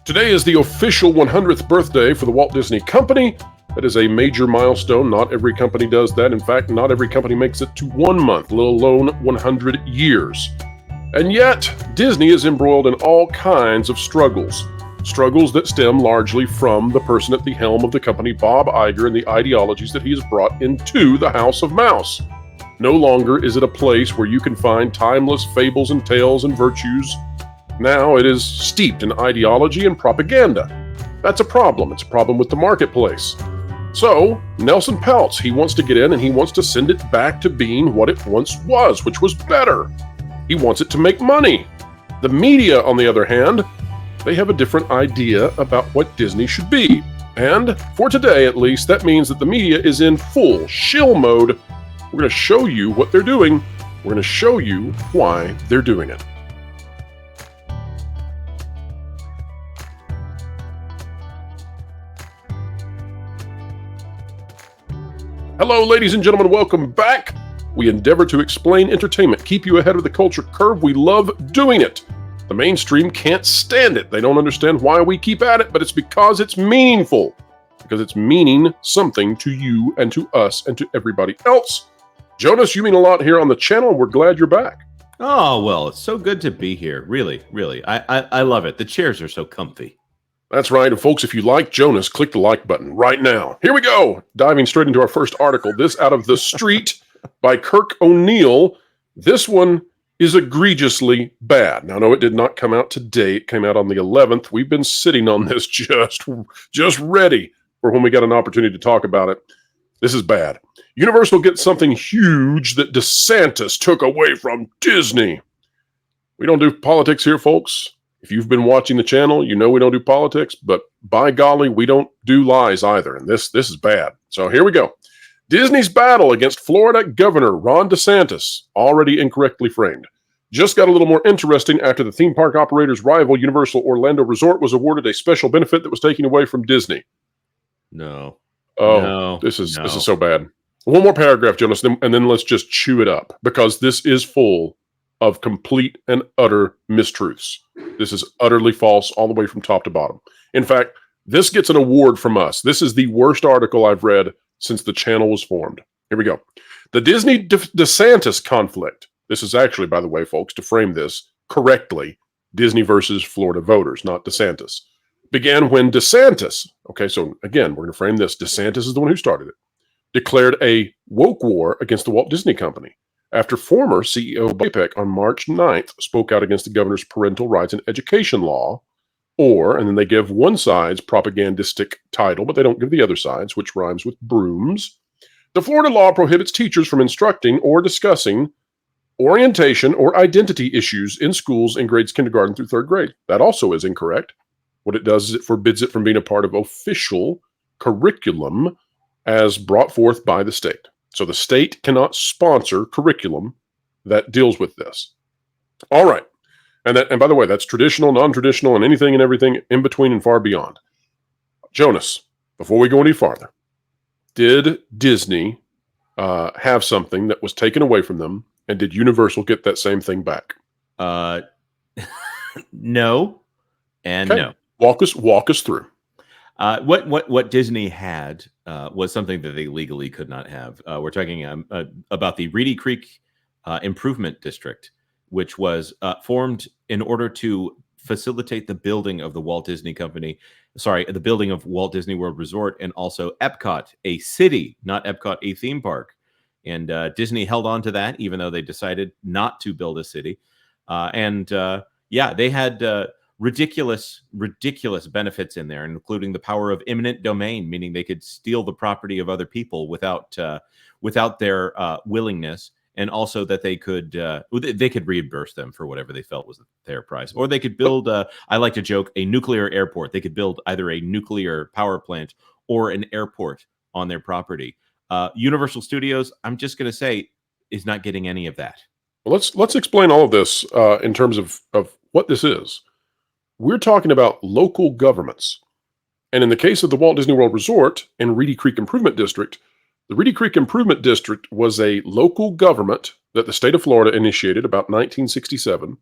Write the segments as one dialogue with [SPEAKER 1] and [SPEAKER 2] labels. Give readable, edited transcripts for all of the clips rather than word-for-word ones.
[SPEAKER 1] Today is the official 100th birthday for the Walt Disney Company. That is a major milestone. Not every company does that. In fact, not every company makes it to 1 month, let alone 100 years. And yet, Disney is embroiled in all kinds of struggles. Struggles that stem largely from the person at the helm of the company, Bob Iger, and the ideologies that he has brought into the House of Mouse. No longer is it a place where you can find timeless fables and tales and virtues. Now it is steeped in ideology and propaganda. That's a problem. It's a problem with the marketplace. So, Nelson Peltz, he wants to get in and he wants to send it back to being what it once was, which was better. He wants it to make money. The media, on the other hand, they have a different idea about what Disney should be. And for today, at least, that means that the media is in full shill mode. We're going to show you what they're doing. We're going to show you why they're doing it. Hello, ladies and gentlemen. Welcome back. We endeavor to explain entertainment, keep you ahead of the culture curve. We love doing it. The mainstream can't stand it. They don't understand why we keep at it, but it's because it's meaningful. Because it's meaning something to you and to us and to everybody else. Jonas, you mean a lot here on the channel, and we're glad you're back.
[SPEAKER 2] Oh, well, it's so good to be here. Really, really. I love it. The chairs are so comfy.
[SPEAKER 1] That's right. And folks, if you like Jonas, click the like button right now. Here we go. Diving straight into our first article. This out of The Street by Kirk O'Neill. This one is egregiously bad. Now, no, it did not come out today. It came out on the 11th. We've been sitting on this just ready for when we got an opportunity to talk about it. This is bad. Universal gets something huge that DeSantis took away from Disney. We don't do politics here, folks. If you've been watching the channel, you know we don't do politics, but by golly, we don't do lies either, and this is bad. So here we go. Disney's battle against Florida Governor Ron DeSantis, already incorrectly framed, just got a little more interesting after the theme park operator's rival, Universal Orlando Resort, was awarded a special benefit that was taken away from Disney.
[SPEAKER 2] No.
[SPEAKER 1] Oh,
[SPEAKER 2] no,
[SPEAKER 1] this is so bad. One more paragraph, Jonas, and then let's just chew it up, because this is full of complete and utter mistruths. This is utterly false all the way from top to bottom. In fact, this gets an award from us. This is the worst article I've read since the channel was formed. Here we go. The Disney DeSantis conflict. This is actually, by the way, folks, to frame this correctly, Disney versus Florida voters, not DeSantis. Began when DeSantis, okay, so again, we're going to frame this. DeSantis is the one who started it. Declared a woke war against the Walt Disney Company after former CEO Bob on March 9th spoke out against the governor's parental rights and education law, and then they give one side's propagandistic title, but they don't give the other side's, which rhymes with brooms. The Florida law prohibits teachers from instructing or discussing orientation or identity issues in schools in grades kindergarten through third grade. That also is incorrect. What it does is it forbids it from being a part of official curriculum as brought forth by the state. So the state cannot sponsor curriculum that deals with this. All right. And by the way, that's traditional, non-traditional, and anything and everything in between and far beyond. Jonas, before we go any farther, did Disney have something that was taken away from them, and did Universal get that same thing back?
[SPEAKER 2] No, and
[SPEAKER 1] okay.
[SPEAKER 2] No.
[SPEAKER 1] Walk us through.
[SPEAKER 2] What Disney had was something that they legally could not have. We're talking about the Reedy Creek Improvement District, which was formed in order to facilitate the building of the Walt Disney Company. The building of Walt Disney World Resort, and also Epcot, a city, not Epcot, a theme park. And Disney held on to that, even though they decided not to build a city. They had ridiculous benefits in there, including the power of eminent domain, meaning they could steal the property of other people without their willingness, and also that they could reimburse them for whatever they felt was their price, or they could build. I like to joke, a nuclear airport. They could build either a nuclear power plant or an airport on their property. Universal Studios, I'm just going to say, is not getting any of that.
[SPEAKER 1] Well, let's explain all of this in terms of what this is. We're talking about local governments. And in the case of the Walt Disney World Resort and Reedy Creek Improvement District, the Reedy Creek Improvement District was a local government that the state of Florida initiated about 1967.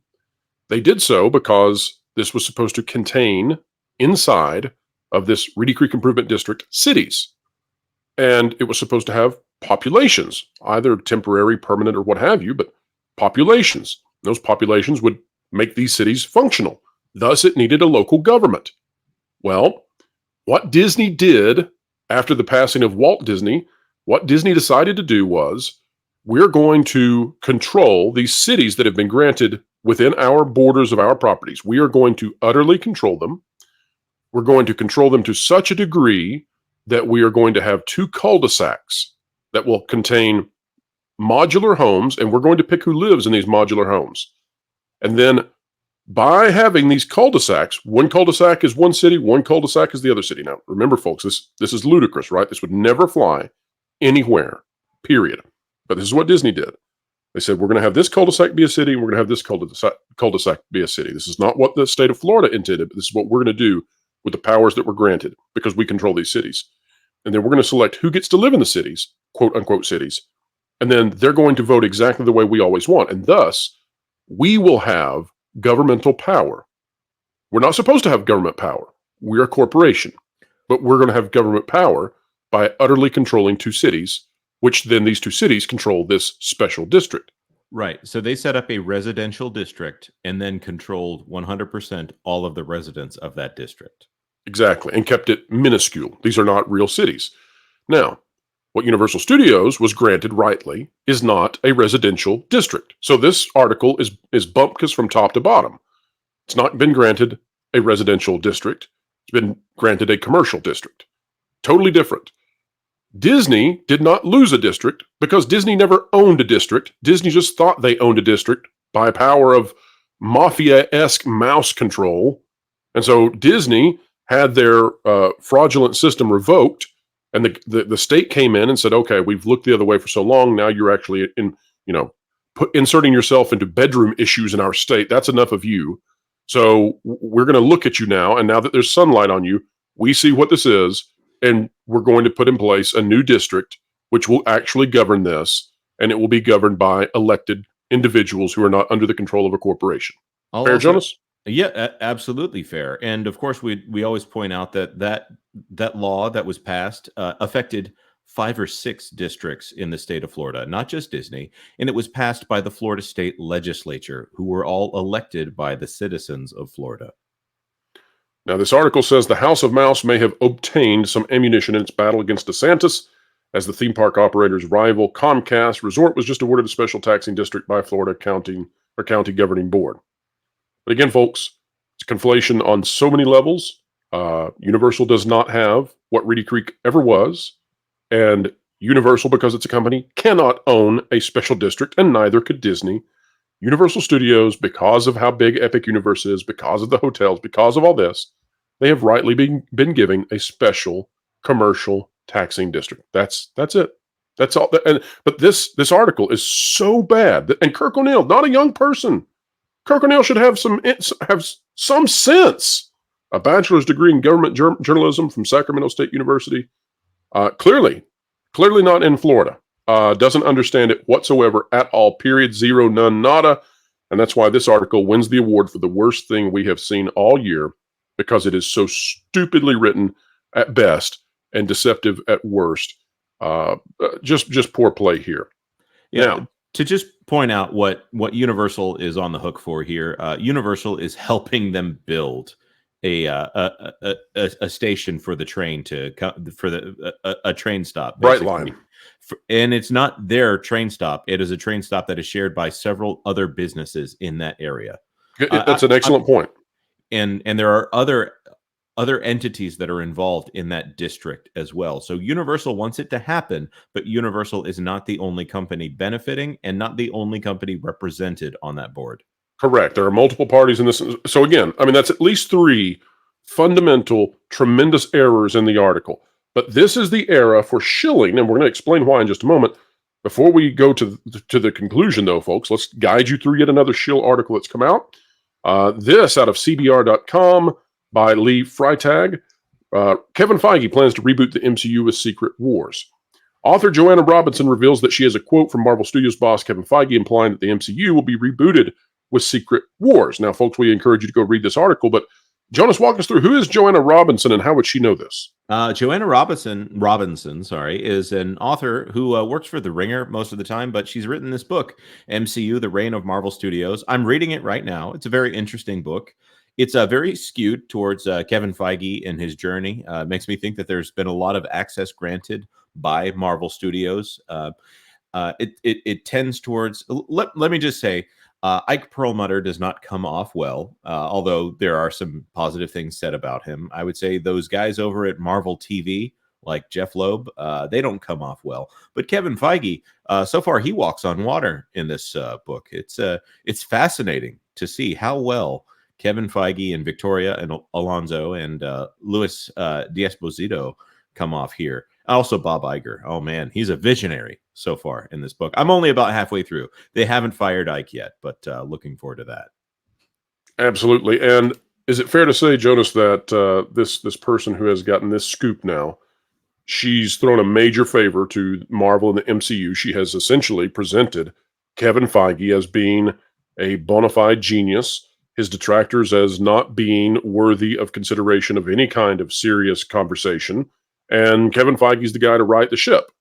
[SPEAKER 1] They did so because this was supposed to contain inside of this Reedy Creek Improvement District cities. And it was supposed to have populations, either temporary, permanent, or what have you, but populations. Those populations would make these cities functional. Thus, it needed a local government. Well, what Disney did after the passing of Walt Disney, what Disney decided to do was, we're going to control these cities that have been granted within our borders of our properties. We are going to utterly control them. We're going to control them to such a degree that we are going to have 2 cul-de-sacs that will contain modular homes, and we're going to pick who lives in these modular homes. And then by having these cul-de-sacs, one cul-de-sac is one city, one cul-de-sac is the other city. Now, remember, folks, this is ludicrous, right? This would never fly anywhere, period. But this is what Disney did. They said, we're going to have this cul-de-sac be a city, and we're going to have this cul-de-sac be a city. This is not what the state of Florida intended, but this is what we're going to do with the powers that were granted, because we control these cities. And then we're going to select who gets to live in the cities, quote unquote cities. And then they're going to vote exactly the way we always want. And thus, we will have governmental power. We're not supposed to have government power. We're a corporation. But we're going to have government power by utterly controlling 2 cities, which then these 2 cities control this special district.
[SPEAKER 2] Right. So they set up a residential district and then controlled 100% all of the residents of that district.
[SPEAKER 1] Exactly. And kept it minuscule. These are not real cities. Now, what Universal Studios was granted rightly is not a residential district. So this article is bumpkiss from top to bottom. It's not been granted a residential district. It's been granted a commercial district. Totally different. Disney did not lose a district because Disney never owned a district. Disney just thought they owned a district by power of mafia-esque mouse control. And so Disney had their fraudulent system revoked, and the state came in and said, okay, we've looked the other way for so long. Now you're actually inserting yourself into bedroom issues in our state. That's enough of you. So we're going to look at you now. And now that there's sunlight on you, we see what this is. And we're going to put in place a new district, which will actually govern this. And it will be governed by elected individuals who are not under the control of a corporation. Fair, Jonas?
[SPEAKER 2] Yeah, absolutely fair. And of course, we always point out that law that was passed affected 5 or 6 districts in the state of Florida, not just Disney. And it was passed by the Florida State Legislature, who were all elected by the citizens of Florida.
[SPEAKER 1] Now, this article says the House of Mouse may have obtained some ammunition in its battle against DeSantis, as the theme park operator's rival Comcast Resort was just awarded a special taxing district by Florida County Governing Board. But again, folks, it's conflation on so many levels. Universal does not have what Reedy Creek ever was, and Universal, because it's a company, cannot own a special district, and neither could Disney. Universal Studios, because of how big Epic Universe is, because of the hotels, because of all this, they have rightly been given a special commercial taxing district. That's it. That's all. But this article is so bad and Kirk O'Neill, not a young person. Kirk O'Neill should have some sense. A bachelor's degree in government journalism from Sacramento State University. Clearly not in Florida. Doesn't understand it whatsoever at all. Period. Zero. None. Nada. And that's why this article wins the award for the worst thing we have seen all year, because it is so stupidly written at best and deceptive at worst. Just poor play here.
[SPEAKER 2] Yeah.
[SPEAKER 1] Now,
[SPEAKER 2] to just point out what Universal is on the hook for here, Universal is helping them build a station for the train a train stop,
[SPEAKER 1] Bright Line.
[SPEAKER 2] And it's not their train stop. It is a train stop that is shared by several other businesses in that area.
[SPEAKER 1] That's an excellent point.
[SPEAKER 2] And there are other entities that are involved in that district as well. So Universal wants it to happen, but Universal is not the only company benefiting and not the only company represented on that board. Correct.
[SPEAKER 1] There are multiple parties in this. So again, I mean, that's at least 3 fundamental, tremendous errors in the article. But this is the era for shilling, and we're going to explain why in just a moment. Before we go to the conclusion, though, folks, let's guide you through yet another shill article that's come out. This out of CBR.com by Lee Freitag. Kevin Feige plans to reboot the MCU with Secret Wars. Author Joanna Robinson reveals that she has a quote from Marvel Studios boss Kevin Feige implying that the MCU will be rebooted with Secret Wars. Now, folks, we encourage you to go read this article, but Jonas, walk us through, who is Joanna Robinson and how would she know this?
[SPEAKER 2] Joanna Robinson, is an author who works for The Ringer most of the time, but she's written this book, MCU: The Reign of Marvel Studios. I'm reading it right now. It's a very interesting book. It's very skewed towards Kevin Feige and his journey. It makes me think that there's been a lot of access granted by Marvel Studios. It tends towards. Let me just say, Ike Perlmutter does not come off well, although there are some positive things said about him. I would say those guys over at Marvel TV, like Jeff Loeb, they don't come off well. But Kevin Feige, so far, he walks on water in this book. It's fascinating to see how well Kevin Feige and Victoria and Alonso and Luis D'Esposito come off here. Also, Bob Iger. Oh, man, he's a visionary so far in this book. I'm only about halfway through. They haven't fired Ike yet, but looking forward to that.
[SPEAKER 1] Absolutely. And is it fair to say, Jonas, that this person who has gotten this scoop now, she's thrown a major favor to Marvel and the MCU? She has essentially presented Kevin Feige as being a bona fide genius, his detractors as not being worthy of consideration of any kind of serious conversation, and Kevin Feige's the guy to right the ship.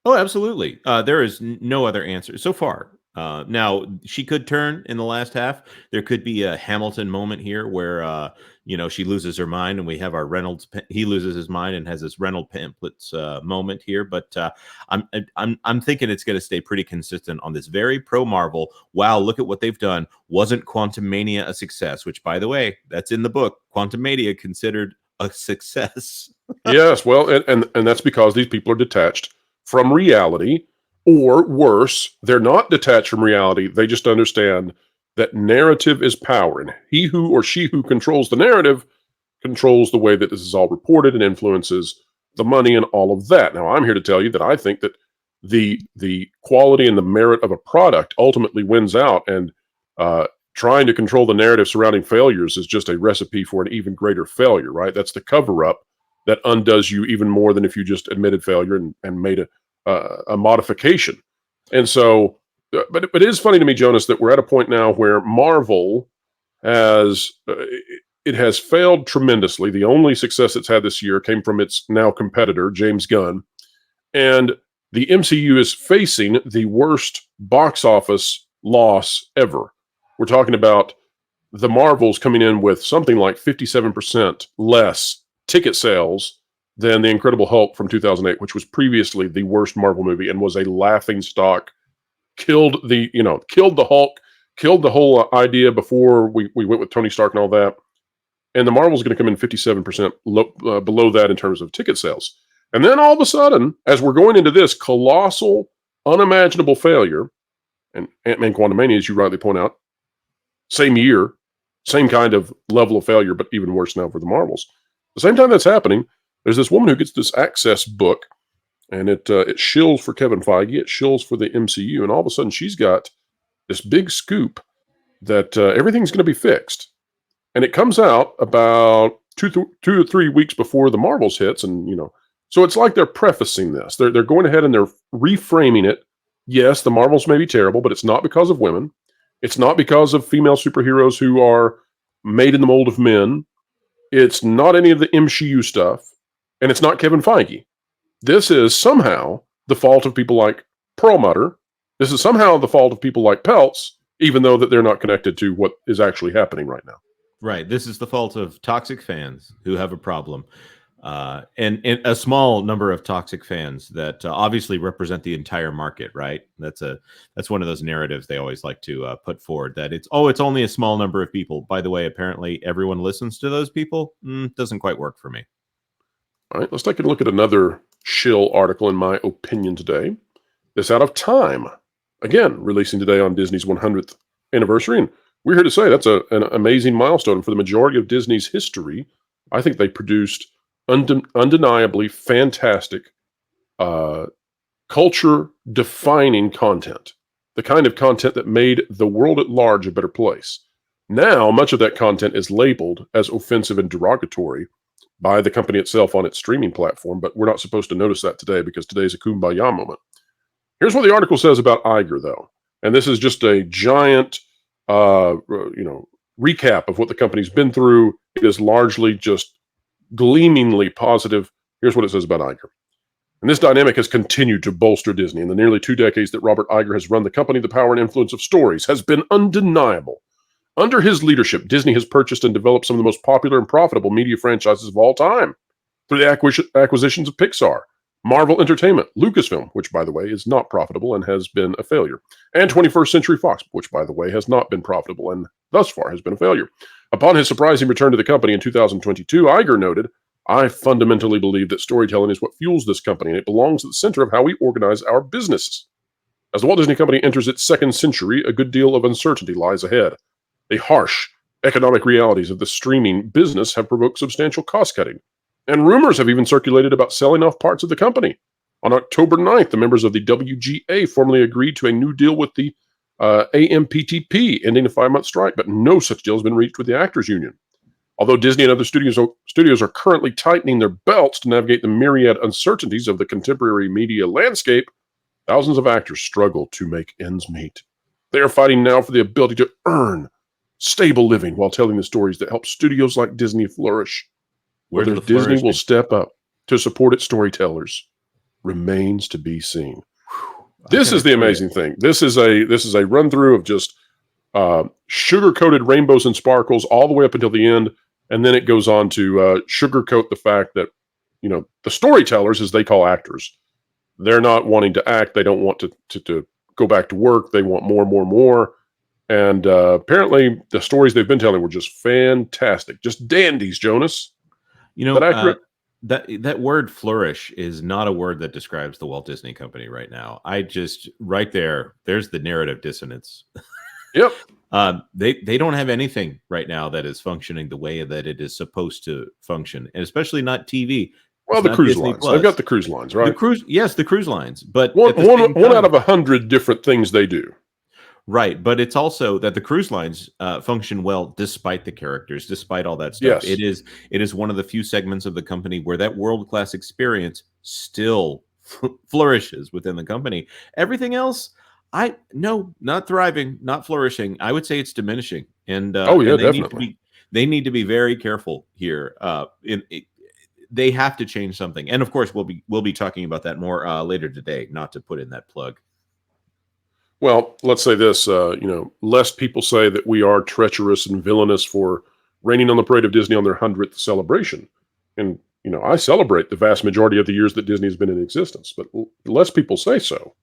[SPEAKER 2] Oh, absolutely. There is no other answer so far. Now, she could turn in the last half. There could be a Hamilton moment here where, she loses her mind, and we have our Reynolds. He loses his mind and has this Reynolds pamphlets moment here. But I'm thinking it's going to stay pretty consistent on this very pro Marvel. Wow, look at what they've done. Wasn't Quantumania a success? Which, by the way, that's in the book. Quantumania considered a success.
[SPEAKER 1] Yes, well, and that's because these people are detached from reality, or worse, they're not detached from reality. They just understand that narrative is power, and he who or she who controls the narrative controls the way that this is all reported and influences the money and all of that. Now, I'm here to tell you that I think that the quality and the merit of a product ultimately wins out, and trying to control the narrative surrounding failures is just a recipe for an even greater failure, right? That's the cover-up that undoes you even more than if you just admitted failure and made a modification. And so, but it is funny to me, Jonas, that we're at a point now where Marvel has it has failed tremendously. The only success it's had this year came from its now competitor, James Gunn, and the MCU is facing the worst box office loss ever. We're talking about the Marvels coming in with something like 57% less ticket sales than The Incredible Hulk from 2008, which was previously the worst Marvel movie and was a laughing stock. Killed the Hulk, killed the whole idea before we went with Tony Stark and all that. And the Marvel's going to come in 57% below that in terms of ticket sales. And then all of a sudden, as we're going into this colossal, unimaginable failure, and Ant-Man Quantumania, as you rightly point out, same year, same kind of level of failure, but even worse now for the Marvels. At the same time that's happening, there's this woman who gets this access book, and it shills for Kevin Feige, it shills for the MCU, and all of a sudden she's got this big scoop that everything's going to be fixed. And it comes out about 2 or 3 weeks before the Marvels hits, and so it's like they're prefacing this. They're going ahead and they're reframing it. Yes, the Marvels may be terrible, but it's not because of women. It's not because of female superheroes who are made in the mold of men. It's not any of the MCU stuff, and it's not Kevin Feige. This is somehow the fault of people like Perlmutter. This is somehow the fault of people like Peltz, even though that they're not connected to what is actually happening right now.
[SPEAKER 2] Right. This is the fault of toxic fans who have a problem. And a small number of toxic fans that obviously represent the entire market, right? That's one of those narratives they always like to put forward, that it's only a small number of people. By the way, apparently everyone listens to those people. Doesn't quite work for me.
[SPEAKER 1] All right, let's take a look at another shill article, in my opinion, today. This out of Time. Again, releasing today on Disney's 100th anniversary. And we're here to say that's an amazing milestone for the majority of Disney's history. I think they produced undeniably fantastic, culture-defining content. The kind of content that made the world at large a better place. Now, much of that content is labeled as offensive and derogatory by the company itself on its streaming platform, but we're not supposed to notice that today because today's a kumbaya moment. Here's what the article says about Iger, though. And this is just a giant, recap of what the company's been through. It is largely just gleamingly positive. Here's what it says about Iger. And this dynamic has continued to bolster Disney. In the nearly 2 decades that Robert Iger has run the company, the power and influence of stories has been undeniable. Under his leadership, Disney has purchased and developed some of the most popular and profitable media franchises of all time through the acquisitions of Pixar, Marvel Entertainment, Lucasfilm, which, by the way, is not profitable and has been a failure, and 21st Century Fox, which, by the way, has not been profitable and thus far has been a failure. Upon his surprising return to the company in 2022, Iger noted, "I fundamentally believe that storytelling is what fuels this company, and it belongs at the center of how we organize our business. As the Walt Disney Company enters its second century, a good deal of uncertainty lies ahead. The harsh economic realities of the streaming business have provoked substantial cost-cutting, and rumors have even circulated about selling off parts of the company. On October 9th, the members of the WGA formally agreed to a new deal with the AMPTP, ending a 5-month strike, but no such deal has been reached with the Actors Union. Although Disney and other studios are currently tightening their belts to navigate the myriad uncertainties of the contemporary media landscape, thousands of actors struggle to make ends meet. They are fighting now for the ability to earn stable living while telling the stories that help studios like Disney flourish. Whether Disney will step up to support its storytellers remains to be seen." This is the amazing thing. This is a run through of just sugar-coated rainbows and sparkles all the way up until the end, and then it goes on to sugarcoat the fact that, you know, the storytellers, as they call actors, they're not wanting to act. They don't want to go back to work. They want more. And apparently the stories they've been telling were just fantastic. Just dandies, Jonas.
[SPEAKER 2] You know,
[SPEAKER 1] is that accurate?
[SPEAKER 2] That word flourish is not a word that describes the Walt Disney Company right now. Right there's the narrative dissonance.
[SPEAKER 1] Yep.
[SPEAKER 2] They don't have anything right now that is functioning the way that it is supposed to function, and especially not TV.
[SPEAKER 1] Well, the cruise lines. They've got the cruise lines, right?
[SPEAKER 2] The cruise lines. But
[SPEAKER 1] one out of 100 different things they do.
[SPEAKER 2] Right, but it's also that the cruise lines function well despite the characters, despite all that stuff.
[SPEAKER 1] Yes.
[SPEAKER 2] It is one of the few segments of the company where that world-class experience still flourishes within the company. Everything else, not thriving, not flourishing. I would say it's diminishing. And
[SPEAKER 1] definitely.
[SPEAKER 2] They need to be very careful here. They have to change something, and of course, we'll be talking about that more later today. Not to put in that plug.
[SPEAKER 1] Well, let's say this, lest people say that we are treacherous and villainous for raining on the parade of Disney on their 100th celebration. And, I celebrate the vast majority of the years that Disney has been in existence, but lest people say so.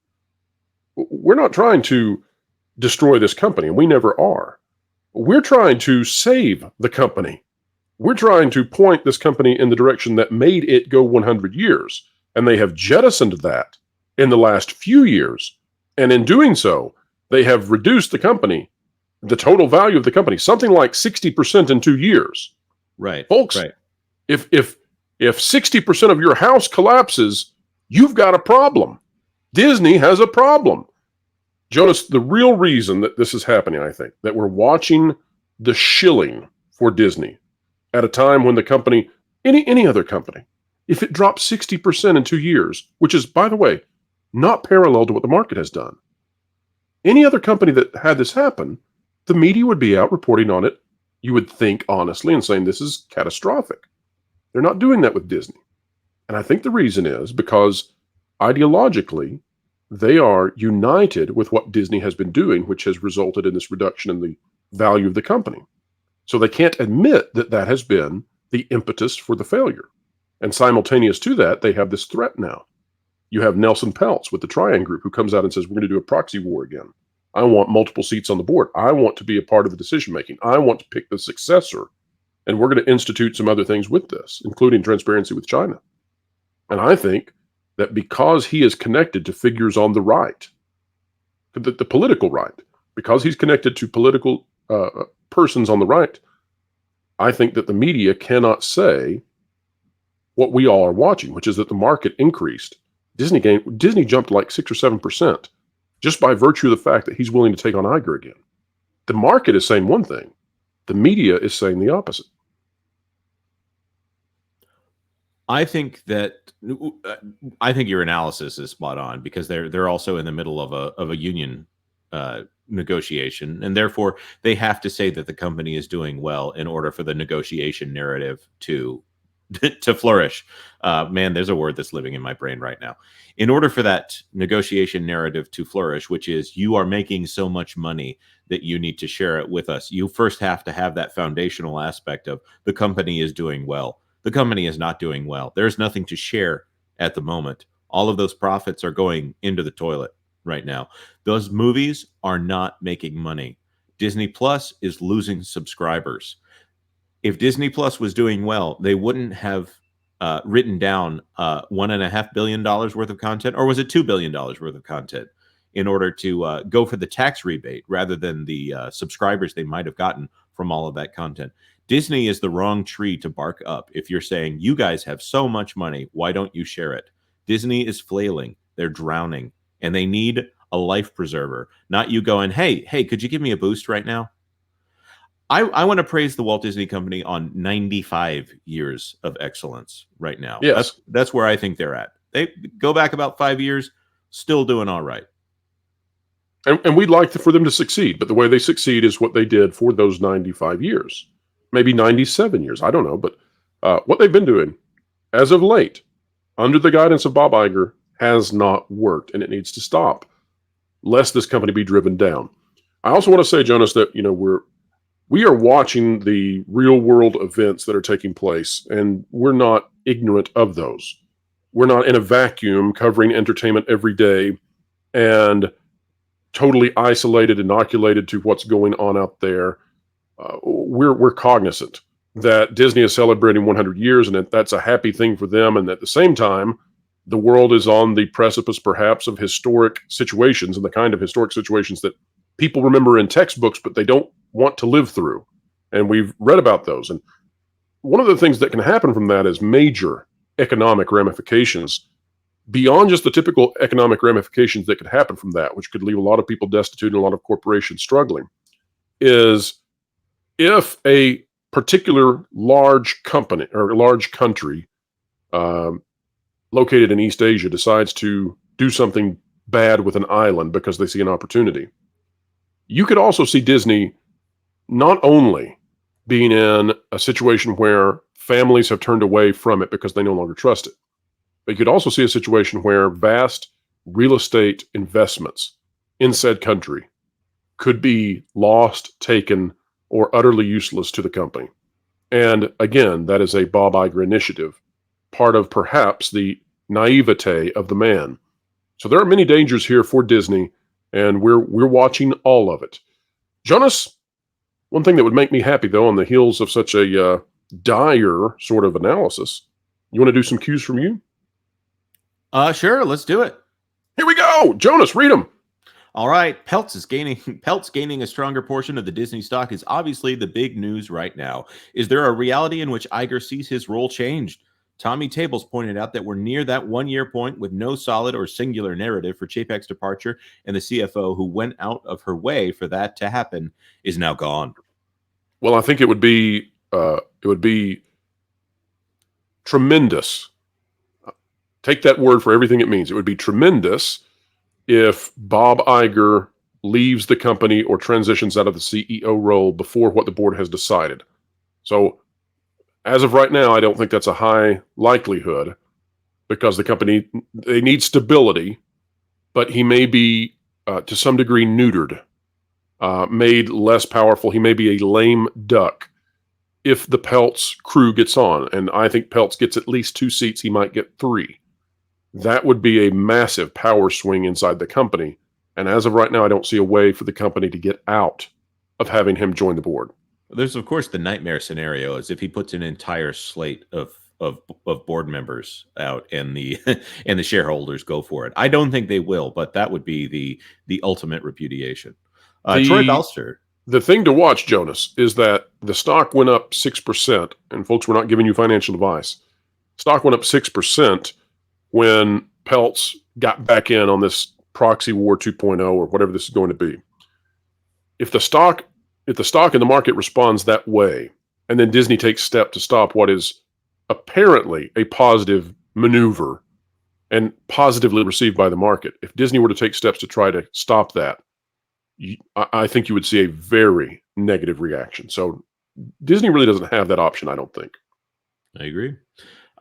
[SPEAKER 1] We're not trying to destroy this company, and we never are. We're trying to save the company. We're trying to point this company in the direction that made it go 100 years, and they have jettisoned that in the last few years. And in doing so, they have reduced the total value of the company, something like 60% in 2 years.
[SPEAKER 2] Right.
[SPEAKER 1] Folks,
[SPEAKER 2] right.
[SPEAKER 1] If 60% of your house collapses, you've got a problem. Disney has a problem. Jonas, the real reason that this is happening, I think, that we're watching the shilling for Disney at a time when the company, any other company, if it drops 60% in 2 years, which is, by the way, not parallel to what the market has done. Any other company that had this happen, the media would be out reporting on it, you would think honestly, and saying this is catastrophic. They're not doing that with Disney. And I think the reason is because ideologically, they are united with what Disney has been doing, which has resulted in this reduction in the value of the company. So they can't admit that that has been the impetus for the failure. And simultaneous to that, they have this threat now. You have Nelson Peltz with the Trian group who comes out and says, we're going to do a proxy war again. I want multiple seats on the board. I want to be a part of the decision-making. I want to pick the successor. And we're going to institute some other things with this, including transparency with China. And I think that because he is connected to figures on the right, the political right, because he's connected to political persons on the right, I think that the media cannot say what we all are watching, which is that the market increased. Disney jumped like 6 or 7% just by virtue of the fact that he's willing to take on Iger again. The market is saying one thing. The media is saying the opposite.
[SPEAKER 2] I think your analysis is spot on because they're also in the middle of a union negotiation, and therefore they have to say that the company is doing well in order for the negotiation narrative to to flourish. Man, there's a word that's living in my brain right now. In order for that negotiation narrative to flourish, which is you are making so much money that you need to share it with us, you first have to have that foundational aspect of the company is doing well. The company is not doing well. There's nothing to share at the moment. All of those profits are going into the toilet right now. Those movies are not making money. Disney Plus is losing subscribers. If Disney Plus was doing well, they wouldn't have written down $1.5 billion worth of content, or was it $2 billion worth of content, in order to go for the tax rebate rather than the subscribers they might have gotten from all of that content. Disney is the wrong tree to bark up if you're saying, you guys have so much money, why don't you share it? Disney is flailing, they're drowning, and they need a life preserver, not you going, hey, could you give me a boost right now? I want to praise the Walt Disney Company on 95 years of excellence right now.
[SPEAKER 1] Yes.
[SPEAKER 2] That's where I think they're at. They go back about 5 years, still doing all right.
[SPEAKER 1] And we'd like for them to succeed, but the way they succeed is what they did for those 95 years, maybe 97 years. I don't know, but what they've been doing as of late, under the guidance of Bob Iger, has not worked, and it needs to stop, lest this company be driven down. I also want to say, Jonas, that we are watching the real world events that are taking place, and we're not ignorant of those. We're not in a vacuum covering entertainment every day and totally isolated, inoculated to what's going on out there. We're cognizant that Disney is celebrating 100 years, and that that's a happy thing for them. And at the same time, the world is on the precipice, perhaps, of historic situations, and the kind of historic situations that people remember in textbooks, but they don't want to live through. And we've read about those. And one of the things that can happen from that is major economic ramifications beyond just the typical economic ramifications that could happen from that, which could leave a lot of people destitute and a lot of corporations struggling, is if a particular large company or large country located in East Asia decides to do something bad with an island because they see an opportunity. You could also see Disney not only being in a situation where families have turned away from it because they no longer trust it, but you could also see a situation where vast real estate investments in said country could be lost, taken, or utterly useless to the company. And again, that is a Bob Iger initiative, part of perhaps the naivete of the man. So there are many dangers here for Disney, and we're watching all of it. Jonas, one thing that would make me happy, though, on the heels of such a dire sort of analysis, you want to do some cues from you?
[SPEAKER 2] Sure, let's do it.
[SPEAKER 1] Here we go. Jonas, read them.
[SPEAKER 2] All right, Peltz gaining a stronger portion of the Disney stock is obviously the big news right now. Is there a reality in which Iger sees his role changed? Tommy Tables pointed out that we're near that 1 year point with no solid or singular narrative for Chapek's departure, and the CFO, who went out of her way for that to happen, is now gone.
[SPEAKER 1] Well, I think it would be tremendous. Take that word for everything it means. It would be tremendous if Bob Iger leaves the company or transitions out of the CEO role before what the board has decided. So as of right now, I don't think that's a high likelihood because the company, they need stability, but he may be to some degree neutered, made less powerful. He may be a lame duck if the Peltz crew gets on. And I think Peltz gets at least 2 seats. He might get 3. That would be a massive power swing inside the company. And as of right now, I don't see a way for the company to get out of having him join the board.
[SPEAKER 2] There's, of course, the nightmare scenario is if he puts an entire slate of board members out and the and the shareholders go for it. I don't think they will, but that would be the ultimate repudiation. Troy Balster.
[SPEAKER 1] The thing to watch, Jonas, is that the stock went up 6%, and folks, we're not giving you financial advice. Stock went up 6% when Peltz got back in on this proxy war 2.0 or whatever this is going to be. If the stock in the market responds that way, and then Disney takes steps to stop what is apparently a positive maneuver and positively received by the market, if Disney were to take steps to try to stop that, I think you would see a very negative reaction. So Disney really doesn't have that option, I don't think.
[SPEAKER 2] I agree.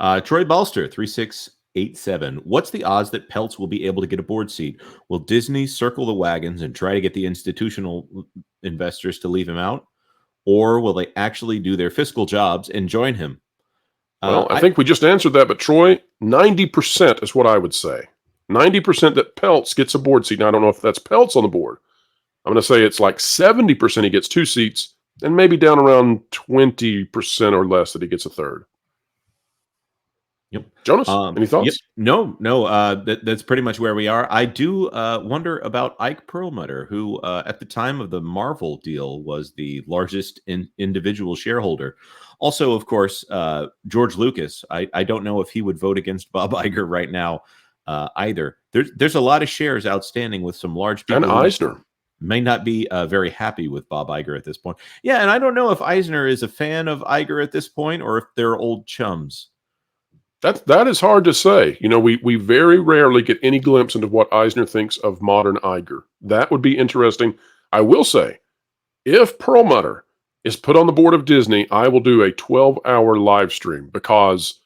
[SPEAKER 2] Troy Balster, 3687. What's the odds that Peltz will be able to get a board seat? Will Disney circle the wagons and try to get the institutional investors to leave him out? Or will they actually do their fiscal jobs and join him?
[SPEAKER 1] Well, I think we just answered that, but Troy, 90% is what I would say. 90% that Peltz gets a board seat. Now, I don't know if that's Peltz on the board. I'm going to say it's like 70% he gets 2 seats, and maybe down around 20% or less that he gets a third.
[SPEAKER 2] Yep.
[SPEAKER 1] Jonas, any thoughts?
[SPEAKER 2] Yep. No. That's pretty much where we are. I do wonder about Ike Perlmutter, who at the time of the Marvel deal was the largest individual shareholder. Also, of course, George Lucas. I don't know if he would vote against Bob Iger right now either. There's a lot of shares outstanding with some large people.
[SPEAKER 1] And Eisner
[SPEAKER 2] may not be very happy with Bob Iger at this point. Yeah, and I don't know if Eisner is a fan of Iger at this point or if they're old chums.
[SPEAKER 1] That is hard to say. You know, we very rarely get any glimpse into what Eisner thinks of modern Iger. That would be interesting. I will say, if Perlmutter is put on the board of Disney, I will do a 12-hour live stream because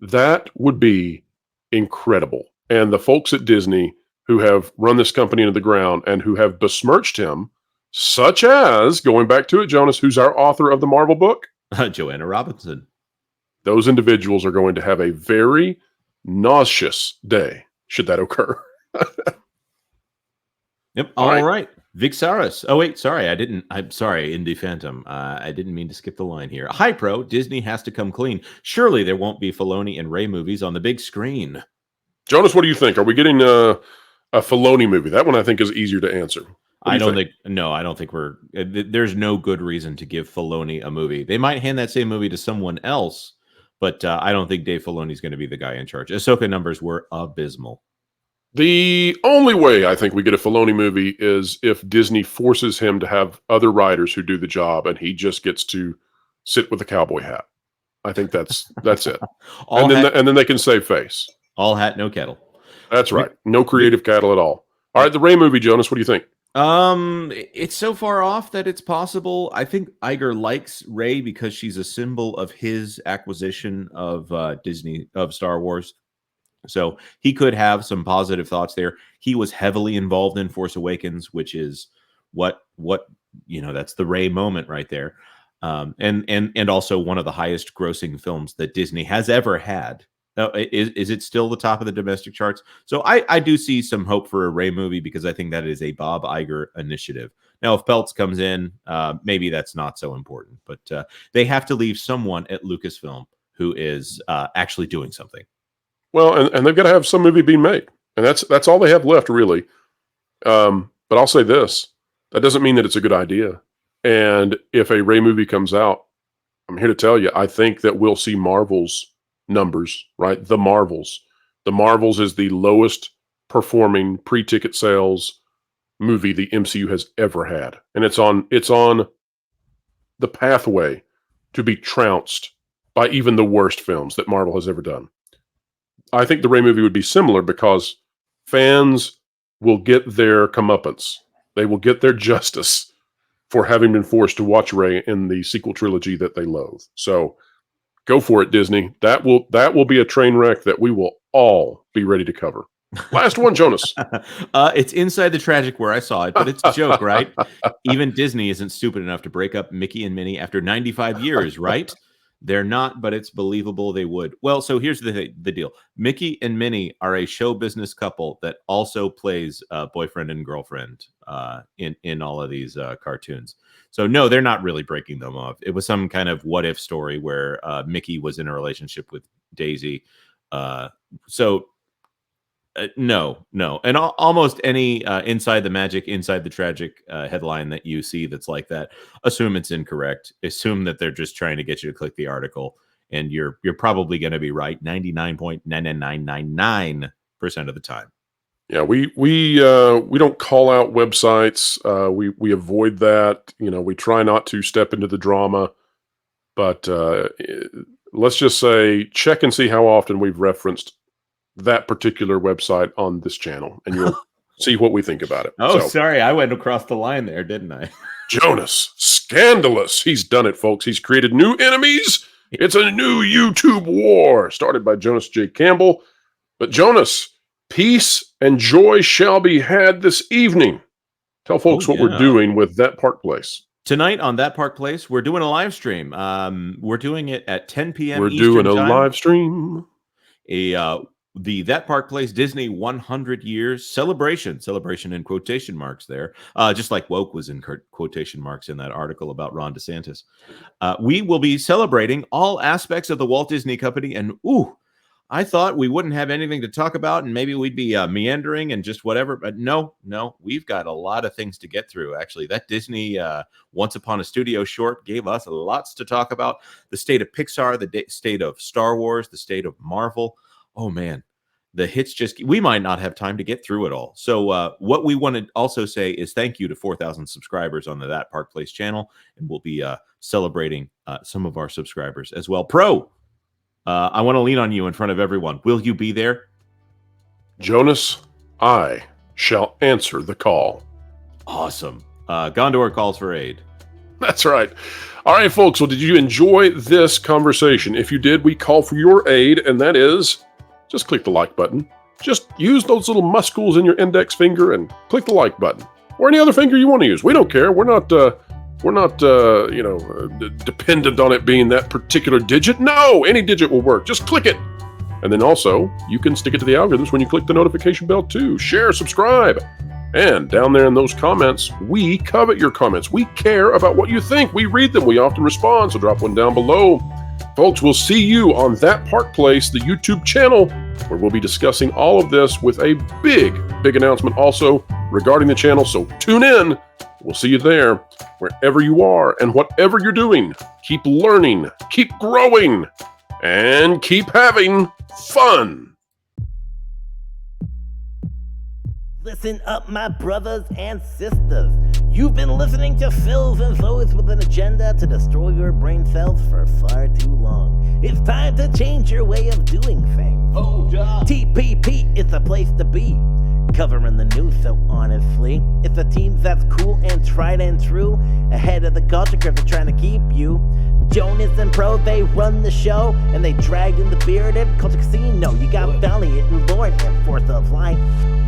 [SPEAKER 1] that would be incredible. And the folks at Disney who have run this company into the ground and who have besmirched him, such as, going back to it, Jonas, who's our author of the Marvel book?
[SPEAKER 2] Joanna Robinson.
[SPEAKER 1] Those individuals are going to have a very nauseous day, should that occur.
[SPEAKER 2] Yep. All right. Vic Saris. Oh, wait. Sorry. I'm sorry, Indie Phantom. I didn't mean to skip the line here. Hi, Pro. Disney has to come clean. Surely there won't be Filoni and Ray movies on the big screen.
[SPEAKER 1] Jonas, what do you think? Are we getting a Filoni movie? That one I think is easier to answer.
[SPEAKER 2] I don't think there's no good reason to give Filoni a movie. They might hand that same movie to someone else, but I don't think Dave Filoni is going to be the guy in charge. Ahsoka numbers were abysmal.
[SPEAKER 1] The only way I think we get a Filoni movie is if Disney forces him to have other writers who do the job and he just gets to sit with a cowboy hat. I think that's it. And then they can save face.
[SPEAKER 2] All hat, no kettle.
[SPEAKER 1] That's right. No creative cattle at all. All right, the Ray movie, Jonas, what do you think?
[SPEAKER 2] It's so far off that it's possible. I think Iger likes Ray because she's a symbol of his acquisition of Disney, of Star Wars. So he could have some positive thoughts there. He was heavily involved in Force Awakens, which is what that's the Ray moment right there. And also one of the highest grossing films that Disney has ever had. Is it still the top of the domestic charts? So I do see some hope for a Ray movie because I think that is a Bob Iger initiative. Now, if Peltz comes in, maybe that's not so important, but they have to leave someone at Lucasfilm who is actually doing something.
[SPEAKER 1] Well, and they've got to have some movie being made, and that's all they have left, really. But I'll say this: that doesn't mean that it's a good idea. And if a Ray movie comes out, I'm here to tell you, I think that we'll see Marvel's numbers, right? The Marvels. The Marvels is the lowest performing pre-ticket sales movie the MCU has ever had, and it's on the pathway to be trounced by even the worst films that Marvel has ever done. I think the Ray movie would be similar because fans will get their comeuppance. They will get their justice for having been forced to watch Ray in the sequel trilogy that they loathe. So go for it, Disney. That will be a train wreck that we will all be ready to cover. Last one, Jonas.
[SPEAKER 2] It's Inside the Tragic where I saw it, but it's a joke, right? Even Disney isn't stupid enough to break up Mickey and Minnie after 95 years, right? They're not, but it's believable they would. Well, so here's the deal. Mickey and Minnie are a show business couple that also plays boyfriend and girlfriend in all of these cartoons. So no, they're not really breaking them off. It was some kind of what if story where Mickey was in a relationship with Daisy. No. And almost any Inside the Magic, Inside the Tragic headline that you see that's like that, assume it's incorrect. Assume that they're just trying to get you to click the article, and you're probably going to be right 99.99999% of the time.
[SPEAKER 1] Yeah, we don't call out websites. We avoid that. We try not to step into the drama, but let's just say check and see how often we've referenced that particular website on this channel, and see what we think about it.
[SPEAKER 2] Oh,
[SPEAKER 1] So,
[SPEAKER 2] sorry. I went across the line there, didn't I?
[SPEAKER 1] Jonas, scandalous. He's done it, folks. He's created new enemies. It's a new YouTube war started by Jonas J. Campbell. But Jonas, peace and joy shall be had this evening. Tell folks what we're doing with That Park Place.
[SPEAKER 2] Tonight on That Park Place, we're doing a live stream. We're doing it at 10 p.m.
[SPEAKER 1] We're
[SPEAKER 2] Eastern
[SPEAKER 1] doing a
[SPEAKER 2] time.
[SPEAKER 1] live stream.
[SPEAKER 2] The That Park Place Disney 100 years celebration in quotation marks there, just like woke was in quotation marks in that article about Ron DeSantis. We will be celebrating all aspects of the Walt Disney Company, and I thought we wouldn't have anything to talk about, and maybe we'd be meandering and just whatever. But no, we've got a lot of things to get through. Actually, that Disney Once Upon a Studio short gave us lots to talk about. The state of Pixar, the state of Star Wars, the state of Marvel. Oh man, the hits we might not have time to get through it all. So what we want to also say is thank you to 4,000 subscribers on the That Park Place channel, and we'll be celebrating some of our subscribers as well. I want to lean on you in front of everyone. Will you be there?
[SPEAKER 1] Jonas, I shall answer the call.
[SPEAKER 2] Awesome. Gondor calls for aid.
[SPEAKER 1] That's right. All right, folks. Well, did you enjoy this conversation? If you did, we call for your aid, and that is just click the like button. Just use those little muscles in your index finger and click the like button, or any other finger you want to use. We don't care. We're not dependent on it being that particular digit. No, any digit will work. Just click it. And then also, you can stick it to the algorithms when you click the notification bell too. Share, subscribe. And down there in those comments, we covet your comments. We care about what you think. We read them. We often respond, so drop one down below. Folks, we'll see you on That Park Place, the YouTube channel, where we'll be discussing all of this with a big announcement also regarding the channel. So tune in. We'll see you there. Wherever you are and whatever you're doing, keep learning, keep growing, and keep having fun.
[SPEAKER 3] Listen up, my brothers and sisters. You've been listening to Shills and those with an agenda to destroy your brain cells for far too long. It's time to change your way of doing things. Hold up. TPP is the place to be. Covering the news, so honestly, it's a team that's cool and tried and true, ahead of the culture curve they're trying to keep you. Jonas and Pro, they run the show, and they dragged in the bearded culture casino. You got Valiant and Lord and Fourth of Light.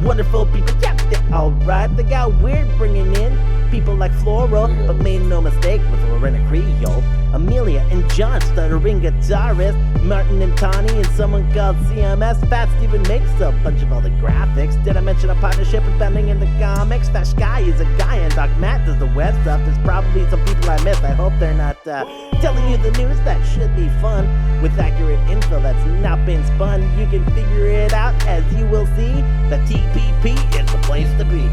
[SPEAKER 3] Wonderful people, yeah, they're alright. They got weird bringing in people like Floral, but made no mistake with Lorena Creole. Amelia and John, stuttering guitarist. Martin and Tawny and someone called CMS. Fat Steven makes a bunch of all the graphics. Did I mention a partnership with Bending in the comics? Fat Sky is a guy and Doc Matt does the web stuff. There's probably some people I missed. I hope they're not telling you the news. That should be fun with accurate info that's not been spun. You can figure it out as you will see. The TPP is the place to be.